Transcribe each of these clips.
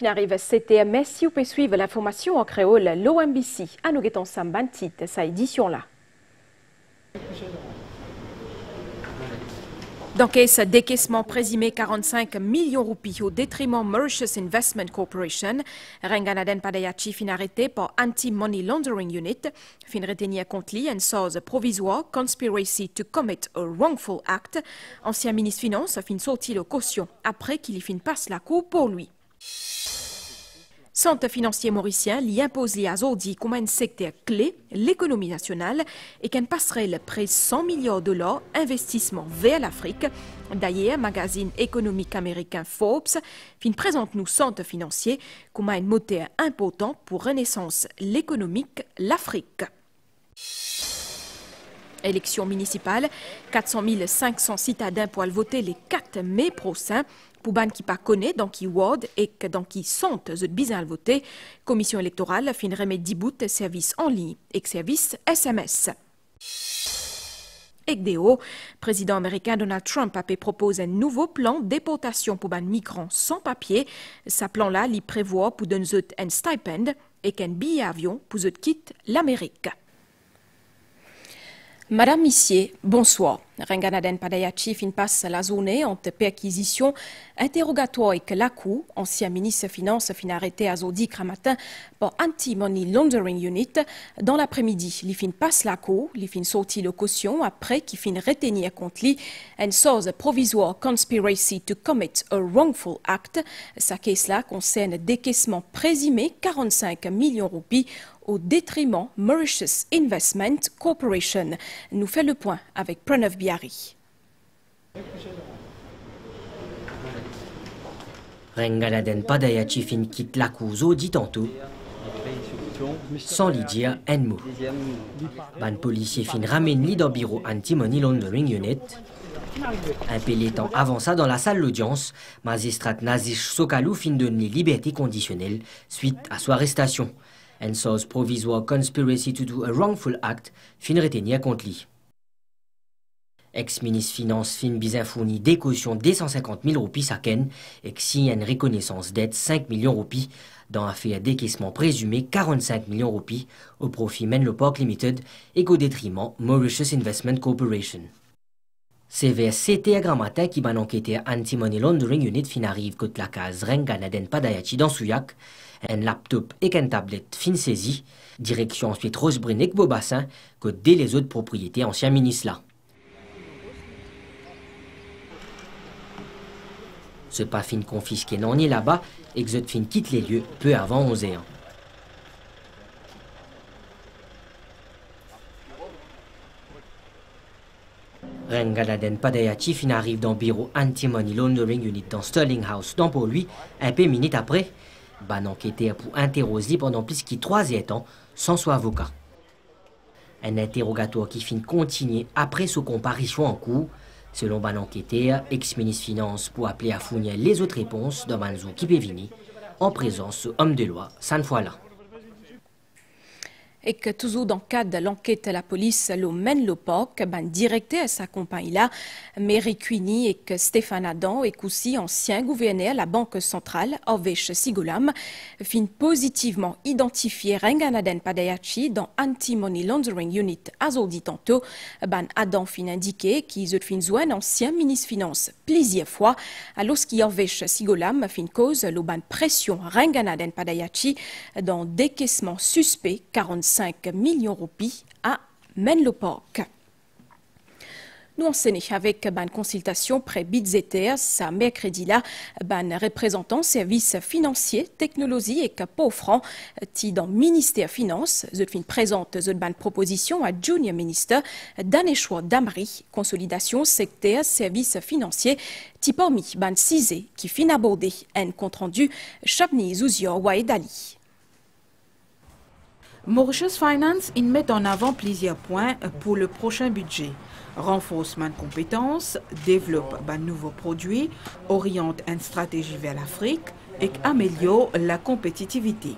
Fin arrive, c'était merci, vous pouvez suivre l'information en créole, l'OMBC. À nous guettons Sambantit, sa édition-là. Dans ce décaissement présumé 45 millions de roupies au détriment Mauritius Investment Corporation, Renganaden Padayachi fin arrêté par Anti-Money Laundering Unit, fin retenir contre lui une source provisoire conspiracy to commit a wrongful act. Ancien ministre Finance fin sorti le caution après qu'il y fin passe la cour pour lui. Centre financier mauricien lui impose à Zordi comme un secteur clé, l'économie nationale, et qu'un passerelle près 100 milliards de dollars investissement vers l'Afrique. D'ailleurs, magazine économique américain Forbes fin présente nous centre financier comme un moteur important pour renaissance l'économique l'Afrique. Élection municipale, 400 500 citadins pour voter les 4 mai prochains. Pour ban qui pas connaît, dans qui ward et que dans qui sont bizarre à voter, commission électorale fin remettre 10 bouts services en ligne et services SMS. ECDO, président américain Donald Trump a proposé un nouveau plan de déportation pour ban migrants sans papier. Ce plan-là, il prévoit pour donner un stipend et qu'un billet avion pour quitter l'Amérique. Madame Missier, bonsoir. Renganaden Padayachi fin passe la journée entre perquisition, interrogatoire et que la Cour, ancien ministre des Finances, fin arrêté à Zodi matin par Anti-Money Laundering Unit. Dans l'après-midi, il fin passe la Cour, il fin sorti le caution après qu'il fin retenir contre lui une source provisoire conspiracy to commit a wrongful act. Sa case-là concerne décaissement présumé 45 millions de roupies au détriment Mauritius Investment Corporation. Nous fait le point avec Pranav Biari. Renganaden Padayachi fin quitte la cour dit tantôt, sans lui dire un mot. Ban policier fin ramène lui dans le bureau Anti-Money Laundering Unit. Un peloton avança dans la salle d'audience. Magistrat Nazish Sokalou fin donner liberté conditionnelle suite à son arrestation. Une source provisoire conspiracy to do a wrongful act fin retenir contre lui. Ex-ministre Finance fin bizin fourni des cautions de 150 000 roupies à Ken et signe une reconnaissance d'aide 5 millions de roupies dans l'affaire décaissement présumé 45 millions de roupies au profit Menlo Park Limited et qu'au détriment Mauritius Investment Corporation. C'est vers 7h matin qui m'a enquêté Anti-Money Laundering Unit fin arrive contre la case Renganaden Padayachi dans Souillac. Un laptop et une tablette fin saisie. Direction ensuite Rosebrune et Bobassin que dès les autres propriétés anciens ministres là. Ce pas fin confisqué non ni là-bas, Exode fin quitte les lieux peu avant 11h. Renganaden Padayachi fin arrive dans le bureau Anti-Money Laundering Unit dans Sterling House, dans pour lui, un peu minutes après, ban enquêteur pour interroger pendant plus de 3 ans sans son avocat. Un interrogatoire qui fin continuer après sa comparution en cours. Selon ban enquêteur, ex-ministre Finance pour appeler à fournir les autres réponses dans Manzou qui peut venir, en présence de homme de loi, cette fois-là. Et que toujours dans le cadre de l'enquête de la police, le Menlo Park, directeur à sa compagnie-là, Mary Queenie et que Stéphane Adam et aussi ancien gouverneur de la Banque centrale, Orvesh Sigolam, fin positivement identifié Renganaden Padayachi dans Anti-Money Laundering Unit à Zordi tantôt. Adam fin indiqué qu'ils ont fin joué un ancien ministre Finance plusieurs fois, alors qu'Orvesh Sigolam fin cause le pression Renganaden Padayachi dans décaissement suspect 45 millions de roupies à Menlo Park. Nous enseignons avec une consultation pré-budgétaire, ça mercredi là, un représentant services financiers, technologie et capot franc, qui dans le ministère Finance, je présente une proposition à Junior Minister Daneshwa Damri, consolidation secteur services financiers, qui parmi ban 6 qui fin abordé un compte rendu Chabni Zouzior Waedali. Mauritius Finance met en avant plusieurs points pour le prochain budget. Renforcement de compétences, développe de nouveaux produits, oriente une stratégie vers l'Afrique et améliore la compétitivité.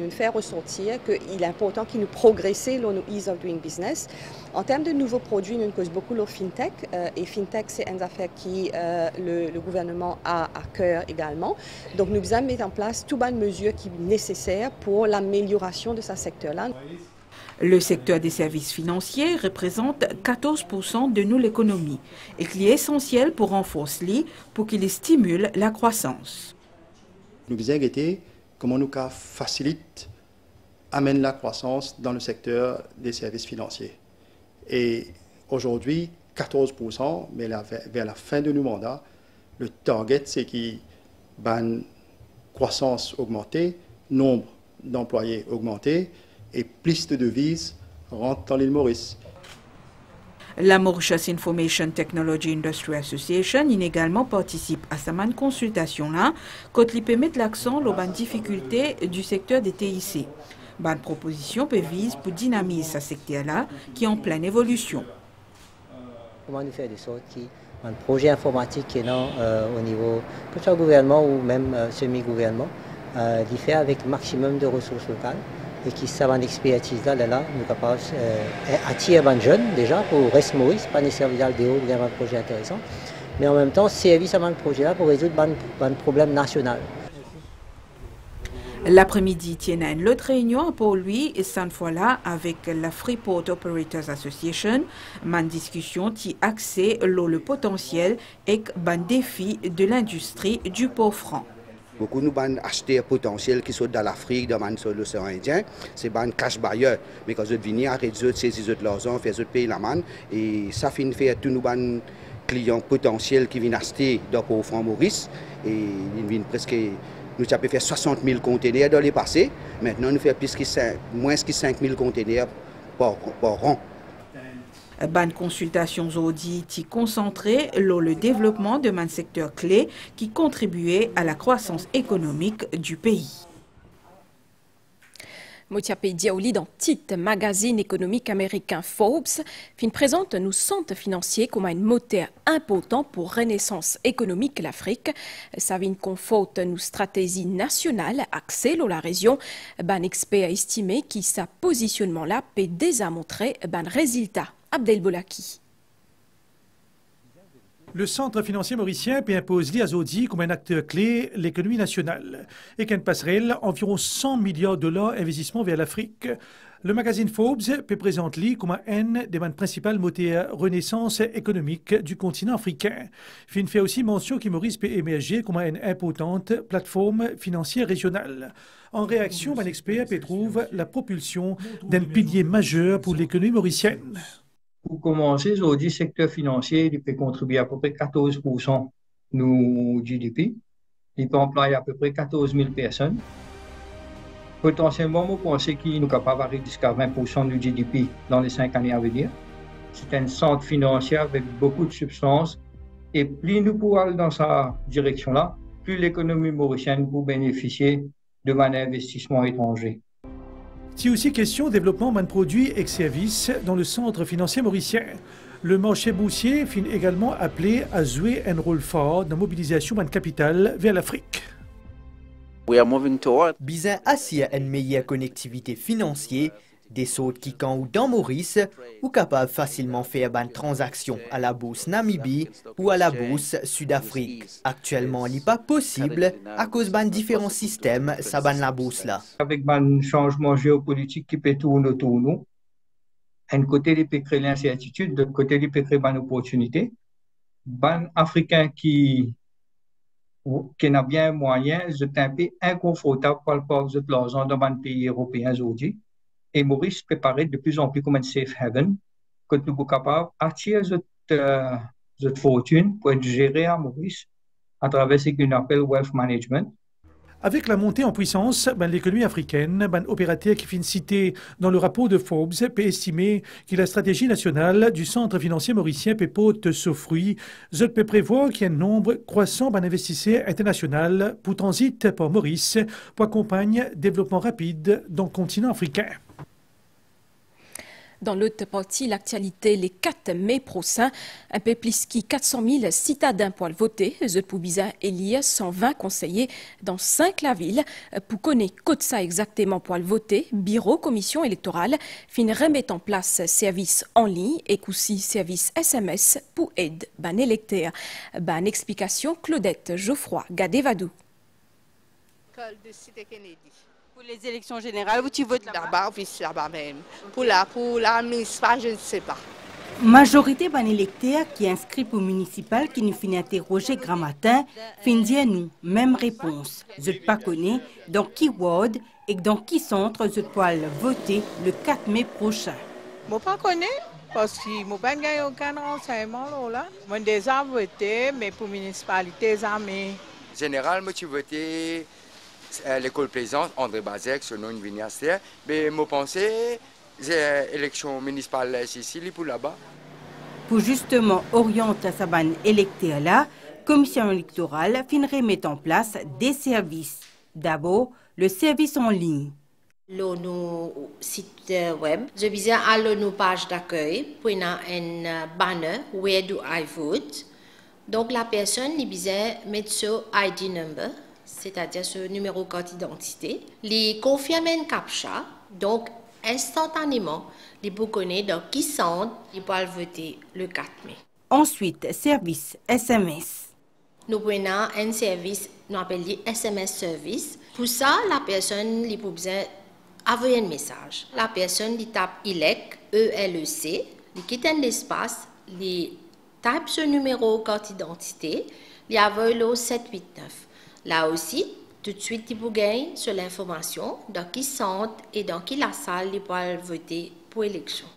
Nous faire ressortir qu'il est important qu'il nous progresser dans nos ease of doing business. En termes de nouveaux produits, nous causons beaucoup le fintech et fintech c'est une affaire qui le gouvernement a à cœur également. Donc nous allons mettre en place toutes les mesures qui sont nécessaires pour l'amélioration de ce secteur-là. Le secteur des services financiers représente 14% de nous l'économie et qui est essentiel pour renforcer pour qu'il stimule la croissance. Nous avons été comment nous facilite, amène la croissance dans le secteur des services financiers. Et aujourd'hui, 14%, mais vers la fin de nos mandats, le target, c'est qu'il y ait une croissance augmentée, nombre d'employés augmenté et plus de devises rentrent dans l'île Maurice. La Mauritius Information Technology Industry Association également participe à cette consultation-là, quand il peut mettre l'accent sur les difficultés du secteur des TIC. Une proposition peut viser pour dynamiser ce secteur-là qui est en pleine évolution. Comment nous faire de sorte qu'il y ait un projet informatique qui est là, au niveau, que ce soit gouvernement ou même semi-gouvernement, d'y faire avec le maximum de ressources locales. Et qui savent l'expertise là, nous sommes capables d'attirer les jeunes déjà pour rester Maurice, pas nécessairement des hauts, vraiment un projet intéressant, mais en même temps servir à ce projet-là pour résoudre un problème national. L'après-midi, il y a une autre réunion pour lui, et cette fois-là avec la Freeport Operators Association, une discussion qui axée sur le potentiel et le défi de l'industrie du port franc. Beaucoup nous ban acheter potentiel qui sont dans l'Afrique, dans l'océan Indien, c'est ban cash buyer. Mais quand ils viennent arrêter de saisir l'argent, faire payer la manne, et ça finit faire tous nos clients potentiels qui viennent acheter dans le franc Maurice, et ils viennent presque, nous avons fait 60 000 conteneurs dans les passés, maintenant nous faisons moins que 5 000 conteneurs par an. Ban consultations audit concentrées sur le développement de un secteur clé qui contribuait à la croissance économique du pays. Motiapé Diaouli dans titre magazine économique américain Forbes fin présente nous centres financiers comme un moteur important pour renaissance économique l'Afrique. Ça vient conforte nos stratégies nationales axées sur la région. Ban expert a estimé que sa positionnement là peut déjà montrer ban résultat. Abdel Bolaki. Le centre financier mauricien peut imposer l'Azodi comme un acteur clé de l'économie nationale et qu'une passerelle environ 100 milliards de dollars d'investissement vers l'Afrique. Le magazine Forbes peut présenter comme un des principaux moteurs renaissance économique du continent africain. Fin fait aussi mention que Maurice peut émerger comme une importante plateforme financière régionale. En réaction, un expert peut trouver la propulsion d'un pilier majeur pour l'économie mauricienne. Pour commencer, aujourd'hui, le secteur financier il peut contribuer à peu près 14% du GDP. Il peut employer à peu près 14 000 personnes. Potentiellement, je pense qu'il est capable d'arriver jusqu'à 20% du GDP dans les 5 années à venir. C'est un centre financier avec beaucoup de substance. Et plus nous pouvons aller dans sa direction-là, plus l'économie mauricienne peut bénéficier de investissement étranger. C'est aussi question de développement de produits et services dans le centre financier mauricien. Le marché boursier finit également appelé à jouer un rôle fort dans la mobilisation de capital vers l'Afrique. Bizarre assis une meilleure connectivité financière, des sortes qui, quand ou dans Maurice, ou capables facilement faire une transaction à la bourse Namibie ou à la bourse Sud-Afrique. Actuellement, il n'est pas possible à cause de différents systèmes, ça ban la bourse là. Avec un changement géopolitique qui peut tourner autour de nous, d'un côté, il peut créer l'incertitude, de l'autre côté, il peut créer une opportunité. Les Africains qui n'a bien moyen, c'est un peu inconfortable par rapport à l'argent dans un pays européen aujourd'hui. Et Maurice peut paraître de plus en plus comme un safe haven, quand nous sommes capables d'attirer cette fortune pour être gérée à Maurice à travers ce qu'on appelle wealth management. Avec la montée en puissance de l'économie africaine, opérateur qui finit cité dans le rapport de Forbes peut estimer que la stratégie nationale du centre financier mauricien peut porter ce fruit. Je peux prévoir qu'il y a un nombre croissant d'investisseurs internationaux pour transit par Maurice pour accompagner le développement rapide dans le continent africain. Dans l'autre partie, l'actualité, les 4 mai prochains, un peu plus que 400 000 citadins pour voter. Je pour bizarre élire 120 conseillers dans 5 la ville. Pour connaître quoi ça exactement pour voter, bureau, commission électorale, fin remettre en place services en ligne et aussi services SMS pour aider ban électeurs. Ban explication, Claudette Geoffroy, Gadevadou. Pour les élections générales, vous tu votes là-bas? Oui, là-bas même. Pour la municipale, je ne sais pas. Majorité ban électeurs qui inscrit pour municipal qui nous finit interroger grand matin, fin dire nous, même réponse. Je ne pas connais dans qui ward et dans qui centre je dois voter le 4 mai prochain. Je ne pas connais parce que je n'ai pas gagné aucun renseignement là. J'ai déjà voté, mais pour la municipalité, mais... Général, moi, tu voté l'école plaisante, André Bazek, sur une vignastière. Mais je pense que l'élection municipale ici, pour là-bas. Pour justement orienter sa ban électeur là, commission électorale finirait mettre en place des services. D'abord, le service en ligne. Nos site web, je visais à nos page d'accueil pour un banner Where do I vote. Donc la personne visait mettre ce ID number, c'est-à-dire ce numéro de carte d'identité, les confirmer un captcha, donc instantanément, les peut connaître dans qui sont, ils peuvent voter le 4 mai. Ensuite, service SMS. Nous prenons un service, nous appelons SMS service. Pour ça, la personne les peut envoyer un message. La personne qui tape ELEC, E-L-E-C, qui quitte un espace, les tape ce numéro de carte d'identité, il y a le 789. Là aussi, tout de suite, il peut gagner sur l'information dans qui sont et dans qui la salle il peut voter pour l'élection.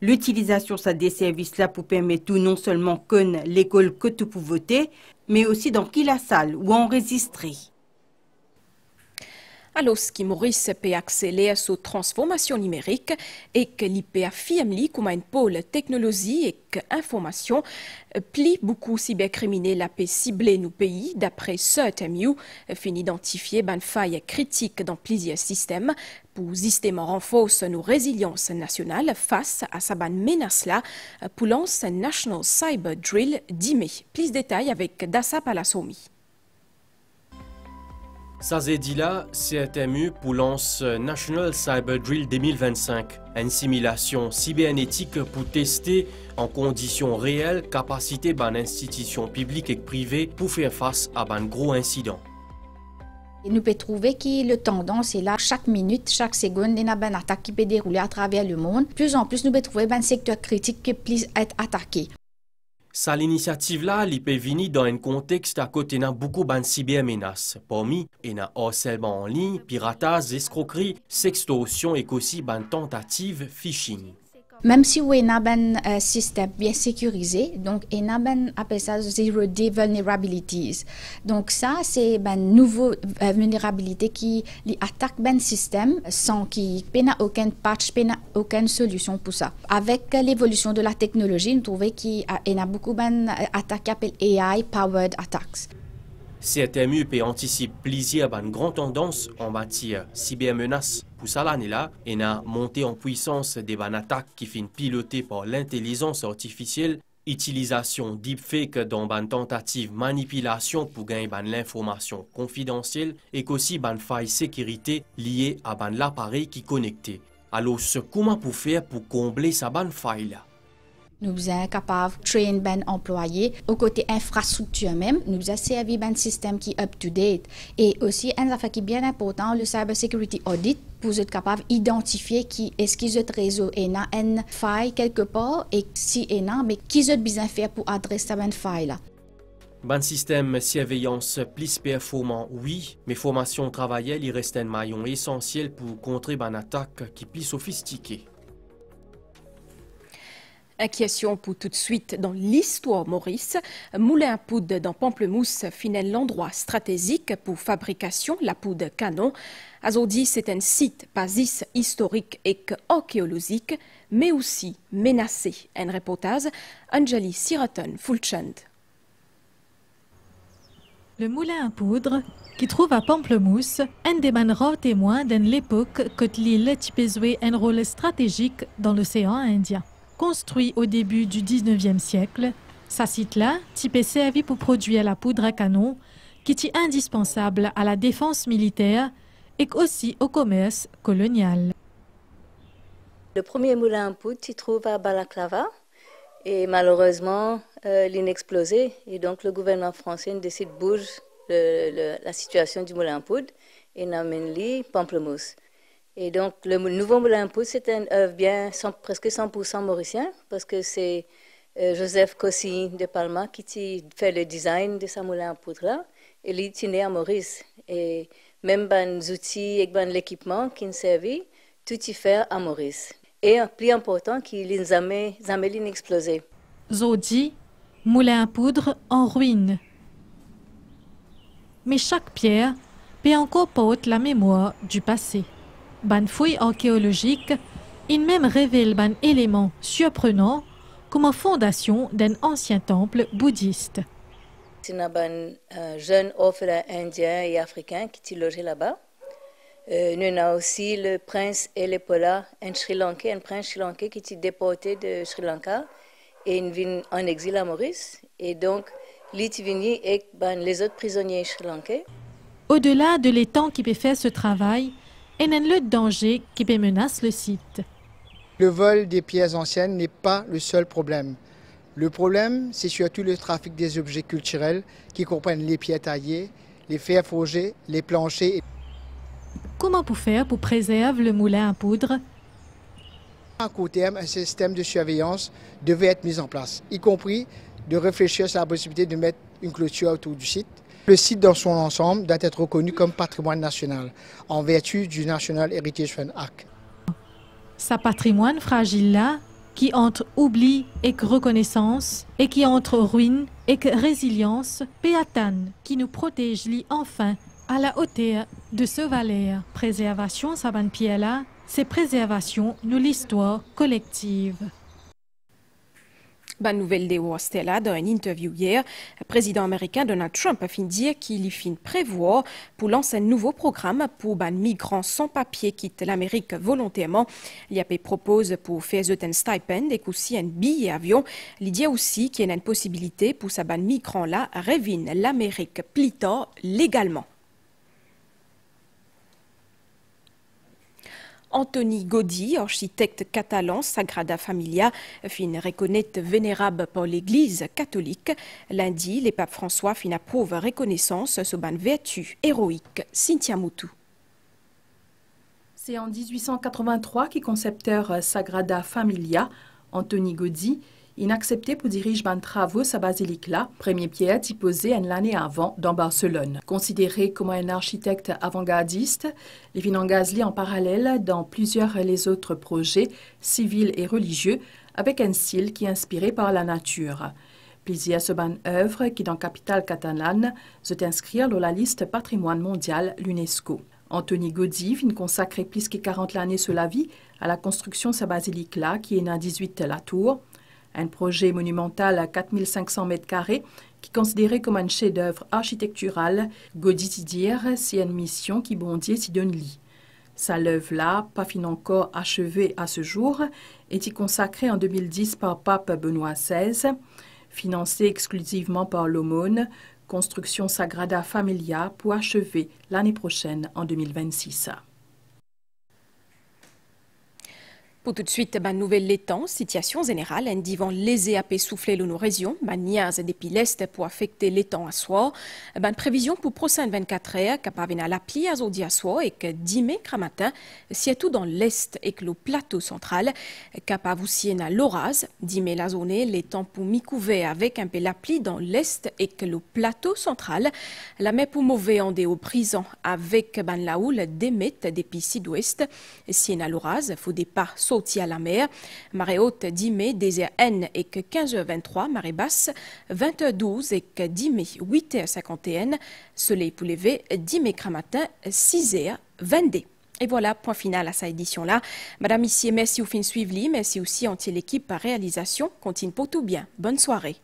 L'utilisation de ces services-là pour permettre tout non seulement connaître l'école que tu peux voter, mais aussi dans qui la salle ou enregistrer. Alors, ce qui Maurice peut accélérer sa transformation numérique et que l'IP affirme comme un pôle technologie et information, plie beaucoup cybercriminels peut cibler nos pays d'après CERTMU, fin identifier une faille critique dans plusieurs systèmes pour justement renforcer nos résiliences nationales face à sa menace-là pour lancer un National Cyber Drill 10 mai. Plus de détails avec Dassa Palassomi. Sazedila, CERTMU pour lance National Cyber Drill 2025, une simulation cybernétique pour tester en conditions réelles capacité d'une institution publique et privée pour faire face à un gros incident. Nous pouvons trouver que le tendance est là, chaque minute, chaque seconde, il y a une attaque qui peut dérouler à travers le monde. Plus en plus, nous pouvons trouver un secteur critique qui peut être attaqué. Ça, l'initiative-là, elle peut venir dans un contexte à côté de beaucoup de cybermenaces. Parmi, il y a harcèlement en ligne, piratage, escroquerie, sextorsion et aussi une tentative phishing. Même si on a un système bien sécurisé, donc on a appelle ça Zero Day Vulnerabilities. Donc ça, c'est une nouvelle vulnérabilité qui attaque un système sans qu'il n'y ait aucun patch, aucune solution pour ça. Avec l'évolution de la technologie, nous trouvons qu'il y a beaucoup d'attaques qui appellent AI Powered Attacks. CERTMU peut anticiper plusieurs grandes tendances en matière cybermenaces. Pour ça, l'année-là, on a monté en puissance des attaques qui sont pilotées par l'intelligence artificielle, utilisation deepfake dans une tentative manipulation pour gagner l'information confidentielle et aussi une faille sécurité liée à l'appareil qui est connecté. Alors, comment pour faire pour combler sa faille-là? Nous sommes capables de trainer les employés. Au côté infrastructure même, nous avons servi un système qui est up-to-date. Et aussi, un affaire qui est bien important, le Cyber Security Audit, pour être capable d'identifier qui est-ce que votre réseau est une faille quelque part et si est mais qui est besoin faire pour adresser cette faille-là. Un système de surveillance plus performant, oui, mais formation travaillelle, il reste un maillon essentiel pour contrer une attaque qui est plus sophistiquée. Question pour tout de suite dans l'histoire Maurice. Moulin à poudre dans Pamplemousse finit l'endroit stratégique pour fabrication la poudre canon. Aujourd'hui, c'est un site pas juste historique et archéologique, mais aussi menacé. Un reportage, Anjali Siraton Fulchand. Le moulin à poudre, qui trouve à Pamplemousse, un des rares témoins de l'époque que l'île a joué un rôle stratégique dans l'océan Indien. Construit au début du 19e siècle, ce site-là a servi pour produire la poudre à canon, qui est indispensable à la défense militaire et aussi au commerce colonial. Le premier moulin à poudre se trouve à Balaclava et malheureusement, il a explosé et donc le gouvernement français décide de bouger la situation du moulin à poudre et n'amène Pamplemousse. Et donc le nouveau moulin à poudre, c'est un œuvre presque 100% mauricien parce que c'est Joseph Cossy de Palma qui fait le design de ce moulin à poudre là et il est né à Maurice. Et même les outils et l'équipement qui nous servent, tout y fait à Maurice. Et plus important, qu'il n'a jamais explosé. Zodi, moulin à poudre en ruine. Mais chaque pierre peut encore porter la mémoire du passé. Ban fouille archéologique, il même révèle ban éléments surprenants comme la fondation d'un ancien temple bouddhiste. C'est un jeune orphelin indien et africain qui est logé là-bas. Nous avons aussi le prince Elepola, un prince sri-lankais qui est déporté de Sri Lanka et il vient en exil à Maurice. Et donc, il est venu avec les autres prisonniers sri-lankais. Au-delà de l'étang qui peut faire ce travail, il y a un danger qui peut menacer le site. Le vol des pierres anciennes n'est pas le seul problème. Le problème, c'est surtout le trafic des objets culturels qui comprennent les pierres taillées, les fers forgés, les planchers. Comment faire pour préserver le moulin à poudre? À court terme, un système de surveillance devait être mis en place, y compris de réfléchir sur la possibilité de mettre une clôture autour du site. Le site dans son ensemble doit être reconnu comme patrimoine national, en vertu du National Heritage Fund Act. Ce patrimoine fragile-là, qui entre oubli et reconnaissance, et qui entre ruine et résilience, péatane, qui nous protège enfin à la hauteur de ce valeur. Préservation, ça ban pierre-là, c'est préservation de l'histoire collective. Bonne nouvelle de Stella dans une interview hier. Le président américain Donald Trump a fin de dire qu'il y fin prévoir pour lancer un nouveau programme pour les migrants sans papier qui quittent l'Amérique volontairement. L'IAP propose pour faire un stipend et aussi un billet avion. Il dit aussi qu'il y a une possibilité pour ces migrants-là reviennent l'Amérique plus tard légalement. Antoni Gaudí, architecte catalan Sagrada Familia, fin reconnaître vénérable par l'Église catholique. Lundi, le pape François fin approuve reconnaissance sur une vertu héroïque. Cynthia Moutou. C'est en 1883 que concepteur Sagrada Familia, Antoni Gaudí, inaccepté pour diriger les travaux sa basilique-là, premier pierre posé l'année avant dans Barcelone. Considéré comme un architecte avant-gardiste, il vient engagé en parallèle dans plusieurs les autres projets civils et religieux avec un style qui est inspiré par la nature. Plusieurs de ces œuvres qui dans la capitale catalane sont inscrites dans la liste patrimoine mondial l'UNESCO. Antoni Gaudí vient consacrer plus que 40 années sur la vie à la construction de sa basilique-là qui est dans 18 la tour. Un projet monumental à 4500 mètres carrés qui est considéré comme un chef-d'œuvre architectural. Gaudí dit dire c'est une mission qui bondit si donne lit. Sa œuvre-là, pas fin encore achevée à ce jour, est consacrée en 2010 par pape Benoît XVI, financée exclusivement par l'aumône, construction Sagrada Familia pour achever l'année prochaine en 2026. Pour tout de suite, nouvelle l'étang, situation générale, un divan lésé à souffler nos régions, niaz depuis l'est pour affecter l'étang à soir, prévision pour prochaine 24 heures, capable à la pluie à aujourd'hui à soir et que 10 mai matin, surtout dans l'est et que le plateau central, capable aussi à l'orage, 10 mai la zone, l'étang pour mi-couvert avec un peu la pluie dans l'est et que le plateau central, la mer pour mauvais en au brisant avec la houle d'émettre depuis sud-ouest, si à l'orage, faut départ sauter à la mer. Marée haute 10 mai, désert N et que 15h23, marée basse 20h12 et que 10 mai 8h51, soleil pour lever 10 mai matin 6h22. Et voilà, point final à cette édition-là. Madame, ici, merci au fin de suivre, merci aussi entier l'équipe par réalisation. Continue pour tout bien. Bonne soirée.